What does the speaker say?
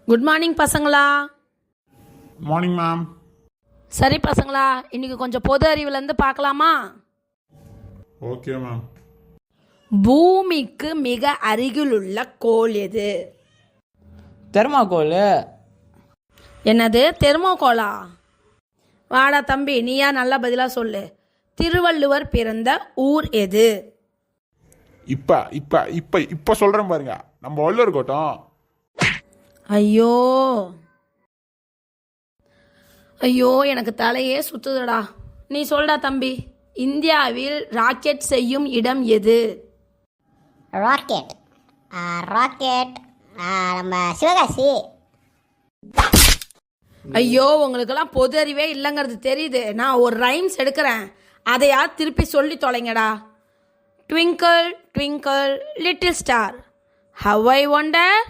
Good morning பசங்களா. Morning ma'am. சரி பசங்களா, இன்னைக்கு கொஞ்சம் பொது அறிவுலேருந்து பார்க்கலாமா? Okay ma'am. பூமிக்கு மிக அருகிலுள்ள கோள் எது? தெர்மாக்கோல். என்னது தெர்மோகோலா? வாடா தம்பி, நீயா நல்ல பதிலாக சொல்லு. திருவள்ளுவர் பிறந்த ஊர் எது? இப்போ இப்போ இப்போ இப்போ சொல்கிறேன் பாருங்க, நம்ம வள்ளுவர் கோட்டம். ஐயோ ஐயோ, எனக்கு தலையே சுத்துதுடா. நீ சொல்டா தம்பி. இந்தியாவில் ராக்கெட் செய்யும் இடம் எது? ராக்கெட் ராக்கெட் நம்ம சிவகாசி. ஐயோ, உங்களுக்கெல்லாம் பொது அறிவே இல்லைங்கிறது தெரியுது. நான் ஒரு ரைம்ஸ் எடுக்கிறேன், அதையா திருப்பி சொல்லி தொலைங்கடா. Twinkle twinkle little star, how I wonder.